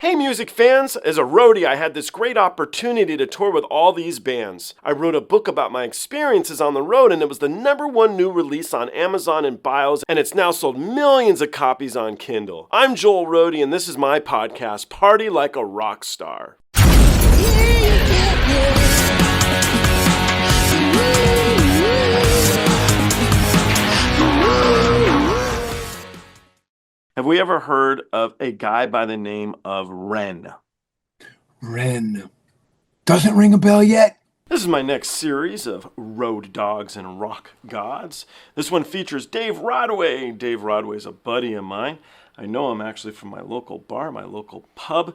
Hey music fans! As a roadie, I had this great opportunity to tour with all these bands. I wrote a book about my experiences on the road, and it was the #1 new release on Amazon and Bios, and it's now sold millions of copies on Kindle. I'm Joel Roadie, and this is my podcast, Party Like a Rockstar. Have we ever heard of a guy by the name of Ren? Ren. Doesn't ring a bell yet? This is my next series of Road Dogs and Rock Gods. This one features Dave Rodway. Dave Rodway is a buddy of mine. I know him actually from my local bar, my local pub.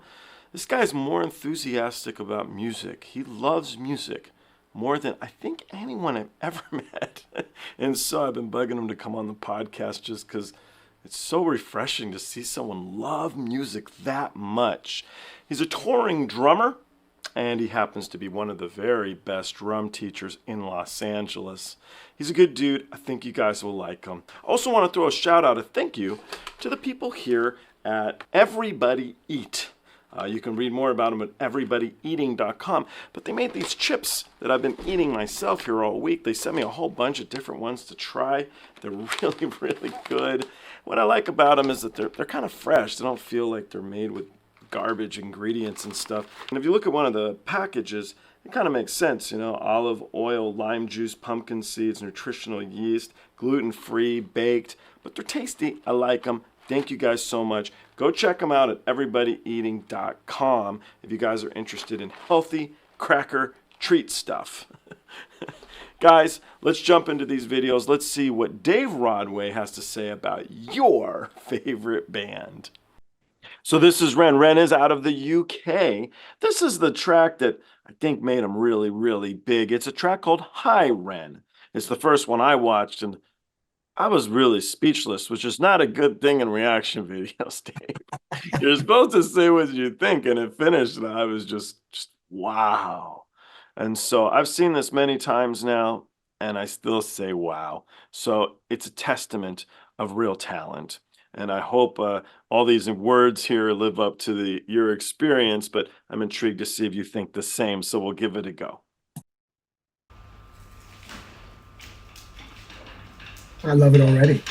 This guy's more enthusiastic about music. He loves music more than I think anyone I've ever met. And so I've been bugging him to come on the podcast just because it's so refreshing to see someone love music that much. He's a touring drummer, and he happens to be one of the very best drum teachers in Los Angeles. He's a good dude. I think you guys will like him. I also want to throw a shout out, a thank you, to the people here at Everybody Eat. You can read more about them at everybodyeating.com. But they made these chips that I've been eating myself here all week. They sent me a whole bunch of different ones to try. They're really, really good. What I like about them is that they're kind of fresh. They don't feel like they're made with garbage ingredients and stuff. And if you look at one of the packages, it kind of makes sense, you know, olive oil, lime juice, pumpkin seeds, nutritional yeast, gluten-free, baked. But they're tasty. I like them. Thank you guys so much. Go check them out at everybodyeating.com if you guys are interested in healthy cracker treat stuff. Guys, let's jump into these videos. Let's see what Dave Rodway has to say about your favorite band. So this is Ren. Ren is out of the UK. This is the track that I think made him really, really big. It's a track called Hi Ren. It's the first one I watched, and I was really speechless, which is not a good thing in reaction videos, Dave. You're supposed to say what you think, and it finished, and I was just wow. And so I've seen this many times now, and I still say wow. So it's a testament of real talent. And I hope all these words here live up to your experience, but I'm intrigued to see if you think the same, so we'll give it a go. I love it already.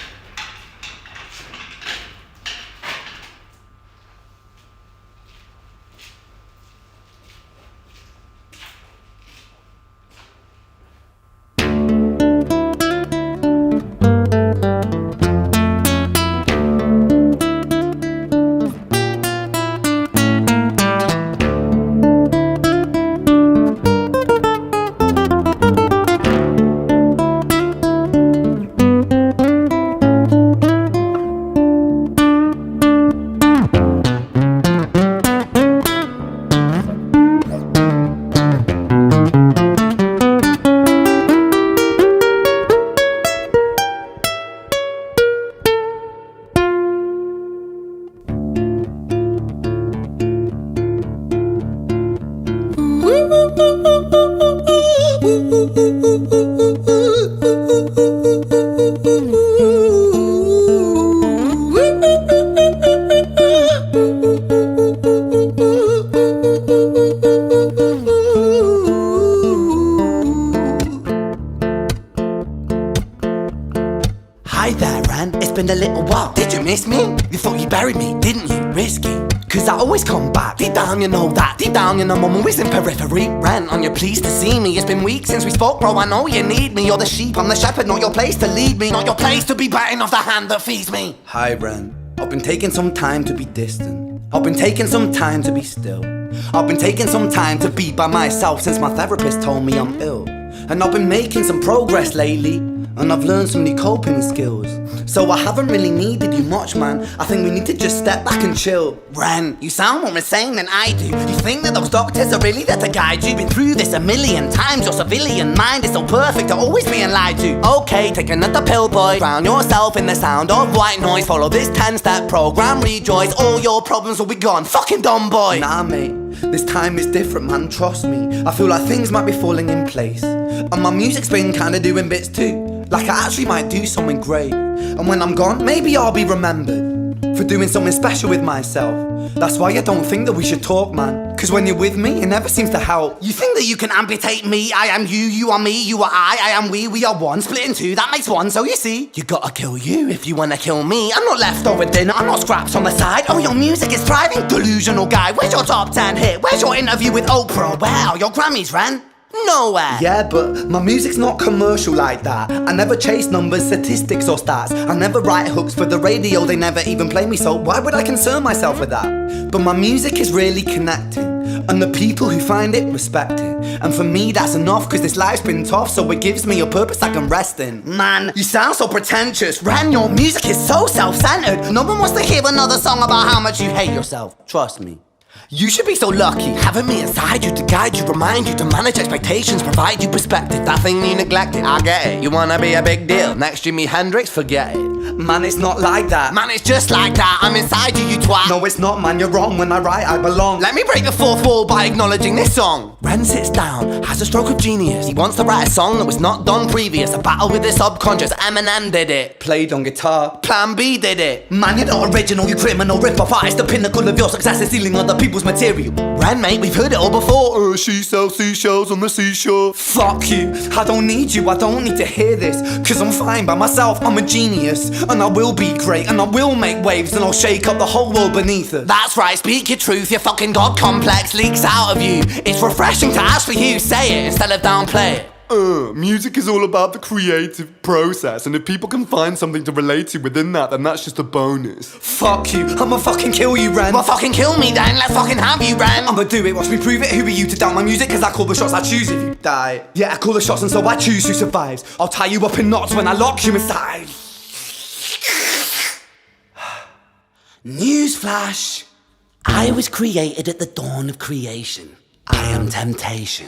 Hi there, Ren. It's been a little while. Did you miss me? You thought you buried me, didn't you? Risky. Cause I always come back. Deep down you know that. Deep down you know I'm always in periphery. Ren, are you pleased to see me? It's been weeks since we spoke, bro. I know you need me. You're the sheep, I'm the shepherd. Not your place to lead me. Not your place to be biting off the hand that feeds me. Hi, Ren. I've been taking some time to be distant. I've been taking some time to be still. I've been taking some time to be by myself since my therapist told me I'm ill. And I've been making some progress lately, and I've learned some new coping skills. So I haven't really needed you much, man. I think we need to just step back and chill. Ren, you sound more insane than I do. You think that those doctors are really there to guide you? Been through this a million times. Your civilian mind is so perfect to always being lied to. Okay, take another pill, boy. Drown yourself in the sound of white noise. Follow this 10-step program, rejoice. All your problems will be gone. Fucking dumb boy. Nah, mate, this time is different, man. Trust me. I feel like things might be falling in place, and my music's been kinda doing bits too. Like I actually might do something great, and when I'm gone, maybe I'll be remembered. for doing something special with myself. That's why I don't think that we should talk, man. Cause when you're with me, it never seems to help. You think that you can amputate me? I am you, you are me, you are I am we are one. Split in two, that makes one. So you see, you gotta kill you if you wanna kill me. I'm not leftover dinner, I'm not scraps on the side. Oh, your music is thriving, delusional guy. Where's your top 10 hit? Where's your interview with Oprah? Where are your Grammys, Ren? Nowhere. Yeah, but my music's not commercial like that. I never chase numbers, statistics or stats. I never write hooks for the radio, they never even play me, so why would I concern myself with that? But my music is really connecting, and the people who find it respect it. And for me that's enough, cause this life's been tough, so it gives me a purpose I can rest in. Man, you sound so pretentious. Ren, your music is so self-centered. No one wants to hear another song about how much you hate yourself. Trust me. You should be so lucky, having me inside you to guide you, remind you to manage expectations, provide you perspective. That thing you neglected, I get it. You wanna be a big deal, next Jimi Hendrix, forget it. Man, it's not like that. Man, it's just like that. I'm inside you, you twat. No, it's not, man, you're wrong. When I write, I belong. Let me break the fourth wall by acknowledging this song. Ren sits down, has a stroke of genius. He wants to write a song that was not done previous. A battle with his subconscious. Eminem did it. Played on guitar. Plan B did it. Man, you're not original, you criminal rip-off artist. The pinnacle of your success is stealing other people's material. Ren, mate, we've heard it all before. She sells seashells on the seashore. Fuck you, I don't need you, I don't need to hear this. Cause I'm fine by myself, I'm a genius. And I will be great, and I will make waves, and I'll shake up the whole world beneath it. That's right, speak your truth, your fucking God complex leaks out of you. It's refreshing to actually hear you say it instead of downplay it. Music is all about the creative process, and if people can find something to relate to within that, then that's just a bonus. Fuck you, I'ma fucking kill you, Ren. Well, fucking kill me then, let's fucking have you, Ren. I'ma do it, watch me prove it. Who are you to doubt my music? Cause I call the shots, I choose if you die. Yeah, I call the shots and so I choose who survives. I'll tie you up in knots when I lock you inside. Newsflash. I was created at the dawn of creation. I am temptation.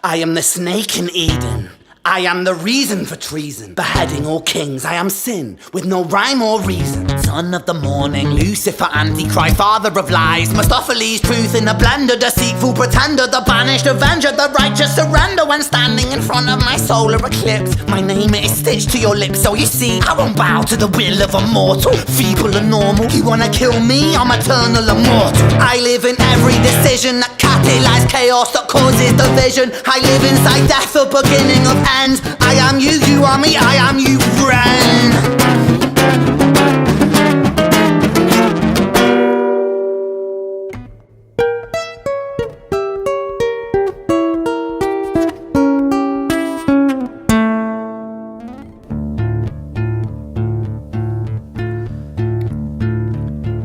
I am the snake in Eden. I am the reason for treason, beheading all kings. I am sin, with no rhyme or reason. Son of the morning, Lucifer, Antichrist, father of lies. Mustopheles, truth in a blender, deceitful pretender, the banished avenger, the righteous surrender. When standing in front of my solar eclipse, my name is stitched to your lips. So you see, I won't bow to the will of a mortal, feeble and normal. You wanna kill me? I'm eternal immortal. I live in every decision that catalyzes chaos, that causes division. I live inside death, the beginning of ends. I am you, you are me, I am you, Ren.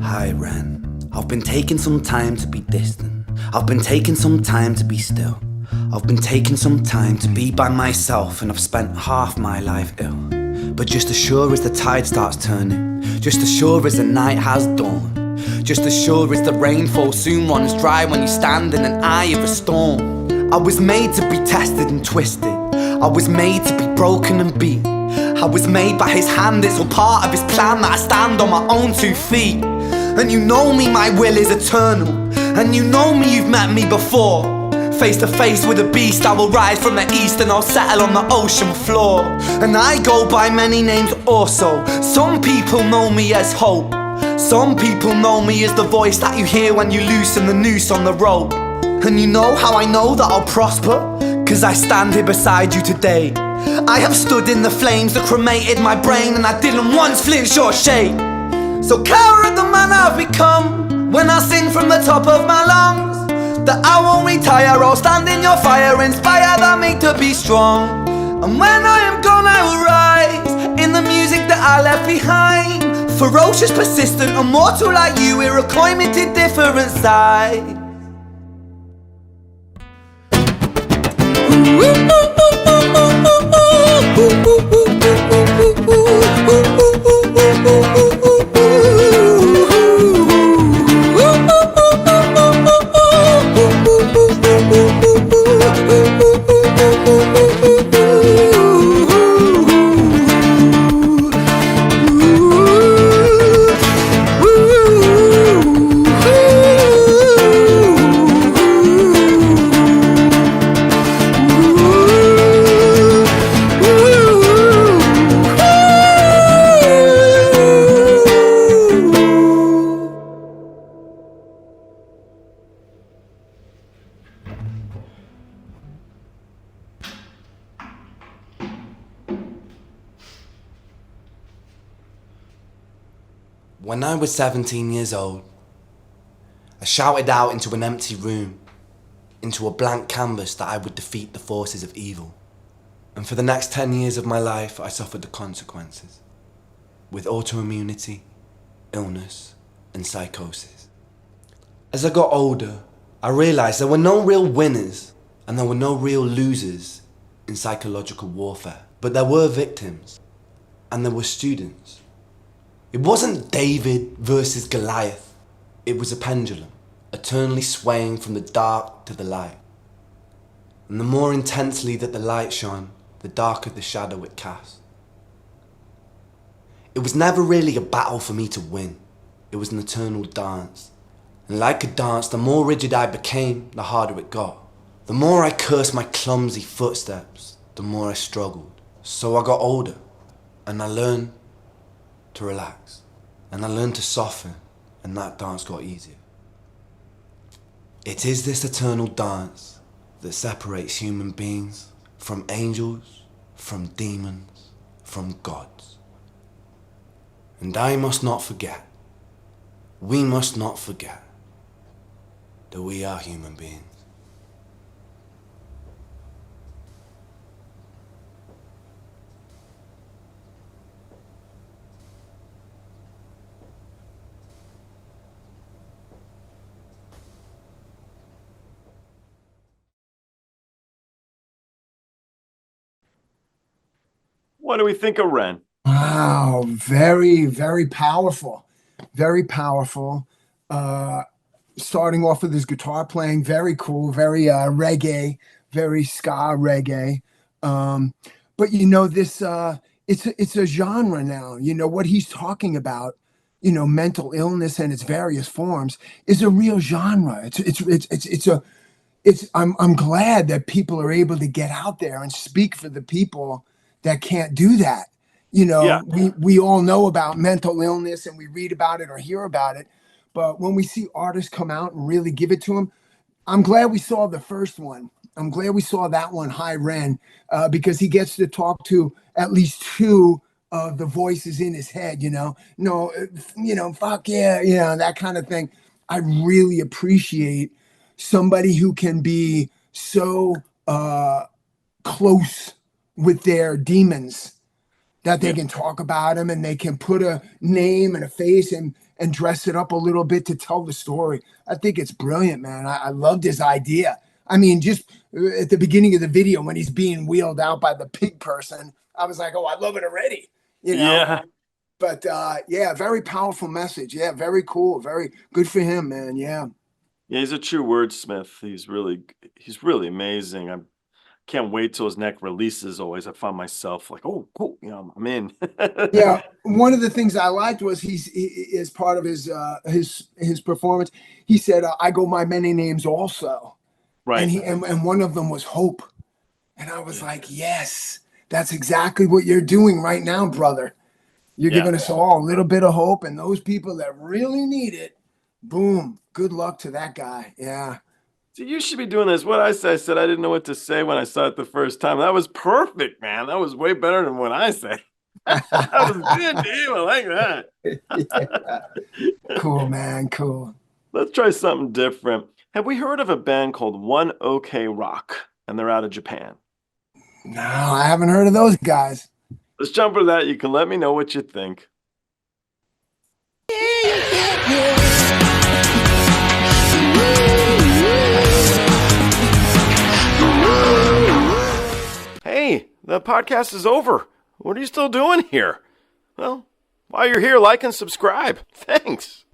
Hi Ren, I've been taking some time to be distant. I've been taking some time to be still. I've been taking some time to be by myself, and I've spent half my life ill. But just as sure as the tide starts turning, just as sure as the night has dawned, just as sure as the rainfall soon runs dry when you stand in an eye of a storm. I was made to be tested and twisted. I was made to be broken and beat. I was made by his hand, it's all part of his plan that I stand on my own 2 feet. And you know me, my will is eternal. And you know me, you've met me before. Face to face with a beast, I will rise from the east and I'll settle on the ocean floor. And I go by many names also. Some people know me as hope. Some people know me as the voice that you hear when you loosen the noose on the rope. And you know how I know that I'll prosper? Cause I stand here beside you today. I have stood in the flames that cremated my brain, and I didn't once flinch or shake. So cower at the man I've become when I sing from the top of my lungs. That I won't retire, I'll stand in your fire, inspired I make to be strong. And when I am gone I will rise in the music that I left behind. Ferocious, persistent, immortal like you, we're a climate different side. When I was 17 years old, I shouted out into an empty room, into a blank canvas that I would defeat the forces of evil. And for the next 10 years of my life, I suffered the consequences, with autoimmunity, illness, and psychosis. As I got older, I realized there were no real winners and there were no real losers in psychological warfare. But there were victims, and there were students. It wasn't David versus Goliath. It was a pendulum, eternally swaying from the dark to the light. And the more intensely that the light shone, the darker the shadow it cast. It was never really a battle for me to win. It was an eternal dance. And like a dance, the more rigid I became, the harder it got. The more I cursed my clumsy footsteps, the more I struggled. So I got older, and I learned to relax, and I learned to soften, and that dance got easier. It is this eternal dance that separates human beings from angels, from demons, from gods. And I must not forget, we must not forget, that we are human beings. What do we think of Ren? Wow, very, very powerful. Very powerful. Starting off with his guitar playing, very cool, very reggae, very ska reggae. But you know, this it's a genre now. You know what he's talking about, you know, mental illness and its various forms is a real genre. I'm glad that people are able to get out there and speak for the people that can't do that. You know, Yeah. we all know about mental illness and we read about it or hear about it. But when we see artists come out and really give it to them, I'm glad we saw the first one. I'm glad we saw that one, Hi Ren, because he gets to talk to at least two of the voices in his head, you know, no, you know, fuck yeah, you know, that kind of thing. I really appreciate somebody who can be so close with their demons that they can talk about them and they can put a name and a face and dress it up a little bit to tell the story. I think it's brilliant, man. I loved his idea. I mean, just at the beginning of the video when he's being wheeled out by the pig person, I was like, oh, I love it already. You know? Yeah. But yeah, very powerful message. Yeah, very cool. Very good for him, man. Yeah. Yeah, he's a true wordsmith. He's really amazing. I can't wait till his neck releases. Always, I find myself like, oh, cool, you know, I'm in. Yeah, one of the things I liked was he as part of his performance, he said, "I go by many names also," Right. and one of them was Hope, and I was like, yes, that's exactly what you're doing right now, brother. You're giving us all a little bit of hope, and those people that really need it, boom, good luck to that guy. Yeah. So you should be doing this. What I said I didn't know what to say when I saw it the first time. That was perfect, man. That was way better than what I said. That was good, Dave. I like that. Yeah. Cool, man. Cool. Let's try something different. Have we heard of a band called One OK Rock? And they're out of Japan. No, I haven't heard of those guys. Let's jump into that. You can let me know what you think. Hey, the podcast is over. What are you still doing here? Well, while you're here, like and subscribe. Thanks.